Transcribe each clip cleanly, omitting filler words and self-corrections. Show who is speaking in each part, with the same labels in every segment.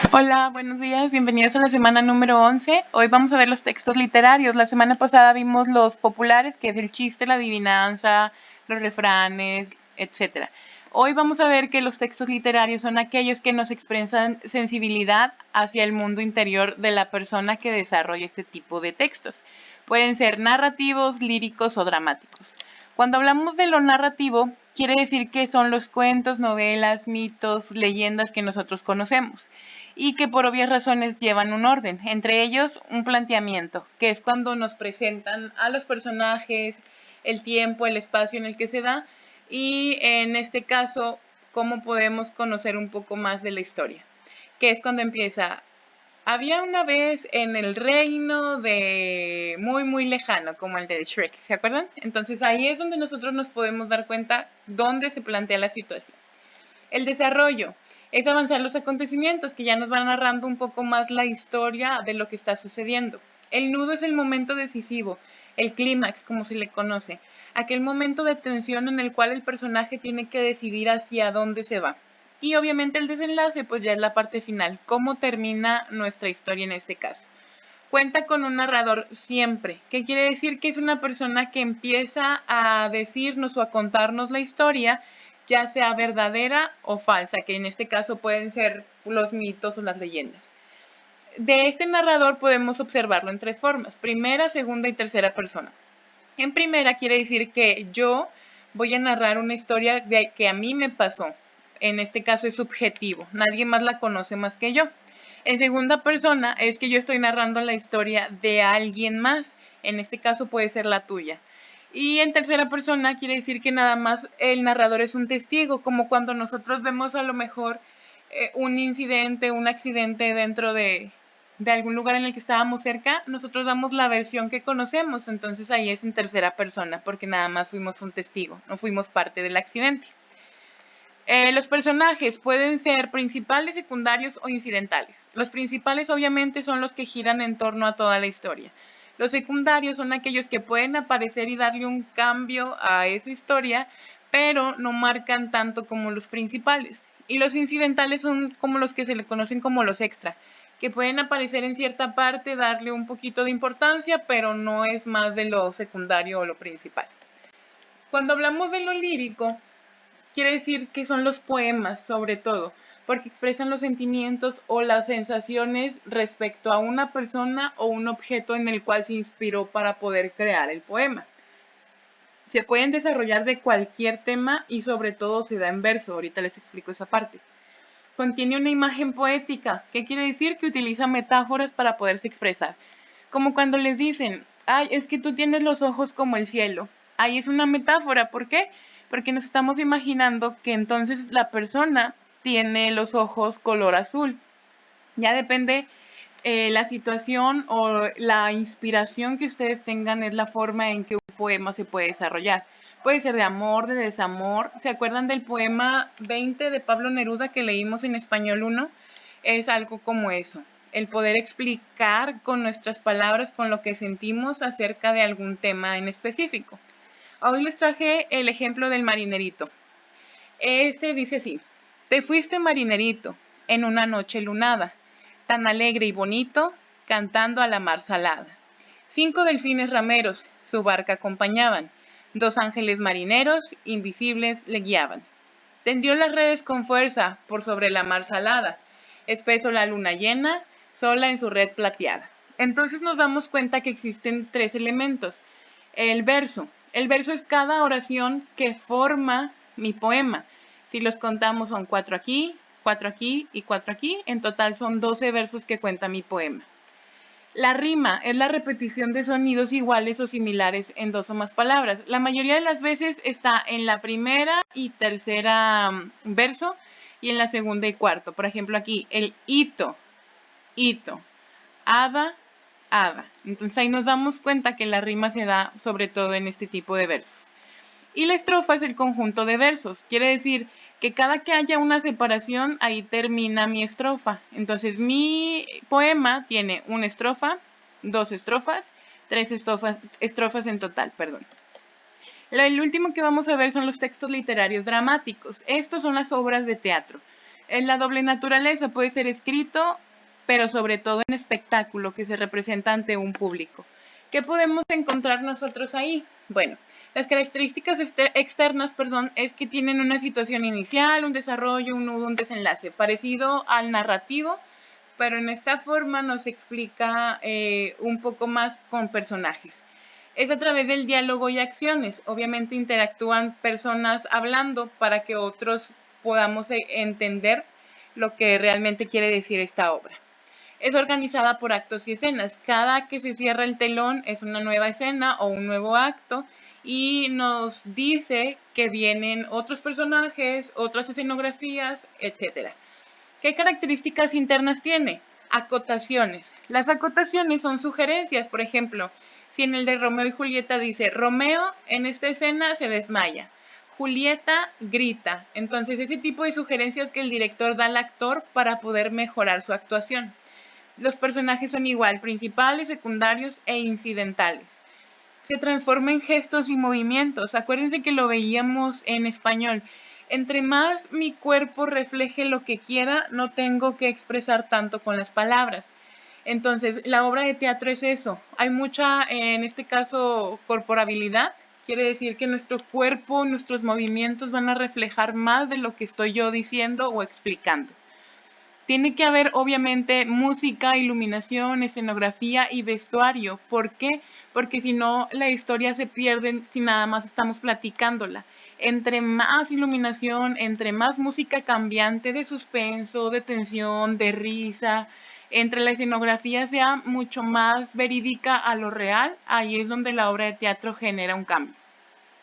Speaker 1: Hola, buenos días, bienvenidos a la semana número 11. Hoy vamos a ver los textos literarios. La semana pasada vimos los populares, que es el chiste, la adivinanza, los refranes, etc. Hoy vamos a ver que los textos literarios son aquellos que nos expresan sensibilidad hacia el mundo interior de la persona que desarrolla este tipo de textos. Pueden ser narrativos, líricos o dramáticos. Cuando hablamos de lo narrativo, quiere decir que son los cuentos, novelas, mitos, leyendas que nosotros conocemos y que por obvias razones llevan un orden, entre ellos un planteamiento, que es cuando nos presentan a los personajes, el tiempo, el espacio en el que se da y en este caso cómo podemos conocer un poco más de la historia, que es cuando empieza. Había una vez en el reino de muy lejano, como el de Shrek, ¿se acuerdan? Entonces ahí es donde nosotros nos podemos dar cuenta dónde se plantea la situación. El desarrollo es avanzar los acontecimientos que ya nos van narrando un poco más la historia de lo que está sucediendo. El nudo es el momento decisivo, el clímax, como se le conoce, aquel momento de tensión en el cual el personaje tiene que decidir hacia dónde se va. Y obviamente el desenlace, pues ya es la parte final, cómo termina nuestra historia en este caso. Cuenta con un narrador siempre, que quiere decir que es una persona que empieza a decirnos o a contarnos la historia, ya sea verdadera o falsa, que en este caso pueden ser los mitos o las leyendas. De este narrador podemos observarlo en tres formas: primera, segunda y tercera persona. En primera quiere decir que yo voy a narrar una historia de que a mí me pasó. En este caso es subjetivo, nadie más la conoce más que yo. En segunda persona es que yo estoy narrando la historia de alguien más, en este caso puede ser la tuya. Y en tercera persona quiere decir que nada más el narrador es un testigo, como cuando nosotros vemos a lo mejor un incidente, un accidente dentro de algún lugar en el que estábamos cerca, nosotros damos la versión que conocemos, entonces ahí es en tercera persona, porque nada más fuimos un testigo, no fuimos parte del accidente. Los personajes pueden ser principales, secundarios o incidentales. Los principales obviamente son los que giran en torno a toda la historia. Los secundarios son aquellos que pueden aparecer y darle un cambio a esa historia, pero no marcan tanto como los principales. Y los incidentales son como los que se le conocen como los extra, que pueden aparecer en cierta parte, darle un poquito de importancia, pero no es más de lo secundario o lo principal. Cuando hablamos de lo lírico, quiere decir que son los poemas, sobre todo, porque expresan los sentimientos o las sensaciones respecto a una persona o un objeto en el cual se inspiró para poder crear el poema. Se pueden desarrollar de cualquier tema y sobre todo se da en verso, ahorita les explico esa parte. Contiene una imagen poética, que quiere decir que utiliza metáforas para poderse expresar. Como cuando les dicen, ay, es que tú tienes los ojos como el cielo. Ahí es una metáfora, ¿por qué? Porque nos estamos imaginando que entonces la persona tiene los ojos color azul. Ya depende la situación o la inspiración que ustedes tengan, es la forma en que un poema se puede desarrollar. Puede ser de amor, de desamor. ¿Se acuerdan del poema 20 de Pablo Neruda que leímos en español 1? Es algo como eso. El poder explicar con nuestras palabras, con lo que sentimos acerca de algún tema en específico. Hoy les traje el ejemplo del marinerito. Este dice así: te fuiste, marinerito, en una noche lunada, tan alegre y bonito, cantando a la mar salada. 5 delfines rameros su barca acompañaban, 2 ángeles marineros invisibles le guiaban. Tendió las redes con fuerza por sobre la mar salada, espeso la luna llena, sola en su red plateada. Entonces nos damos cuenta que existen 3 elementos. El verso. El verso es cada oración que forma mi poema. Si los contamos son 4 aquí y 4 aquí. En total son 12 versos que cuenta mi poema. La rima es la repetición de sonidos iguales o similares en 2 o más palabras. La mayoría de las veces está en la primera y tercera verso y en la segunda y cuarto. Por ejemplo aquí, el hito, hito, hada, hada. Entonces ahí nos damos cuenta que la rima se da sobre todo en este tipo de versos. Y la estrofa es el conjunto de versos. Quiere decir que cada que haya una separación, ahí termina mi estrofa. Entonces mi poema tiene una estrofa, 2 estrofas, 3 estrofas en total, perdón. El último que vamos a ver son los textos literarios dramáticos. Estos son las obras de teatro. En la doble naturaleza puede ser escrito, pero sobre todo en espectáculo que se representa ante un público. ¿Qué podemos encontrar nosotros ahí? Bueno, las características externas, es que tienen una situación inicial, un desarrollo, un nudo, un desenlace, parecido al narrativo, pero en esta forma nos explica un poco más con personajes. Es a través del diálogo y acciones. Obviamente interactúan personas hablando para que otros podamos entender lo que realmente quiere decir esta obra. Es organizada por actos y escenas. Cada que se cierra el telón es una nueva escena o un nuevo acto y nos dice que vienen otros personajes, otras escenografías, etc. ¿Qué características internas tiene? Acotaciones. Las acotaciones son sugerencias, por ejemplo, si en el de Romeo y Julieta dice, Romeo en esta escena se desmaya, Julieta grita. Entonces, ese tipo de sugerencias que el director da al actor para poder mejorar su actuación. Los personajes son igual, principales, secundarios e incidentales. Se transforma en gestos y movimientos. Acuérdense que lo veíamos en español. Entre más mi cuerpo refleje lo que quiera, no tengo que expresar tanto con las palabras. Entonces, la obra de teatro es eso. Hay mucha, en este caso, corporabilidad. Quiere decir que nuestro cuerpo, nuestros movimientos van a reflejar más de lo que estoy yo diciendo o explicando. Tiene que haber, obviamente, música, iluminación, escenografía y vestuario. ¿Por qué? Porque si no, la historia se pierde si nada más estamos platicándola. Entre más iluminación, entre más música cambiante de suspenso, de tensión, de risa, entre la escenografía sea mucho más verídica a lo real, ahí es donde la obra de teatro genera un cambio.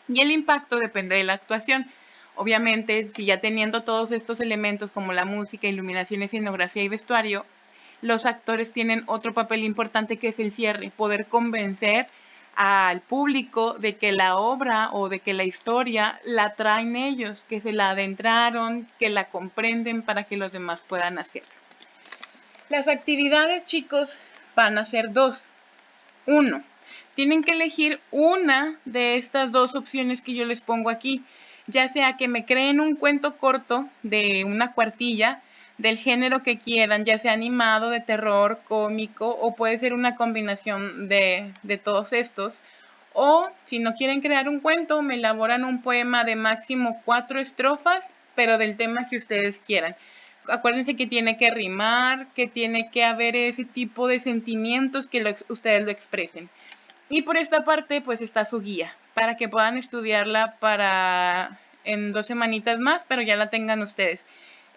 Speaker 1: Y el impacto depende de la actuación. Obviamente, si ya teniendo todos estos elementos como la música, iluminación, escenografía y vestuario, los actores tienen otro papel importante que es el cierre, poder convencer al público de que la obra o de que la historia la traen ellos, que se la adentraron, que la comprenden para que los demás puedan hacerlo. Las actividades, chicos, van a ser dos. Uno, tienen que elegir una de estas dos opciones que yo les pongo aquí, ya sea que me creen un cuento corto de una cuartilla del género que quieran, ya sea animado, de terror, cómico, o puede ser una combinación de todos estos. O si no quieren crear un cuento, me elaboran un poema de máximo 4 estrofas, pero del tema que ustedes quieran. Acuérdense que tiene que rimar, que tiene que haber ese tipo de sentimientos que ustedes lo expresen. Y por esta parte, pues está su guía, para que puedan estudiarla en 2 semanitas más, pero ya la tengan ustedes.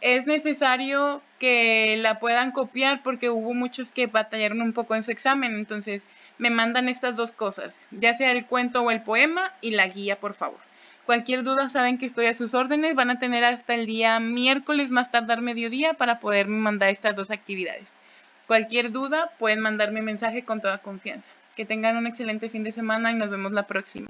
Speaker 1: Es necesario que la puedan copiar porque hubo muchos que batallaron un poco en su examen, entonces me mandan estas dos cosas, ya sea el cuento o el poema y la guía, por favor. Cualquier duda saben que estoy a sus órdenes, van a tener hasta el día miércoles, más tardar mediodía, para poderme mandar estas dos actividades. Cualquier duda pueden mandarme mensaje con toda confianza. Que tengan un excelente fin de semana y nos vemos la próxima.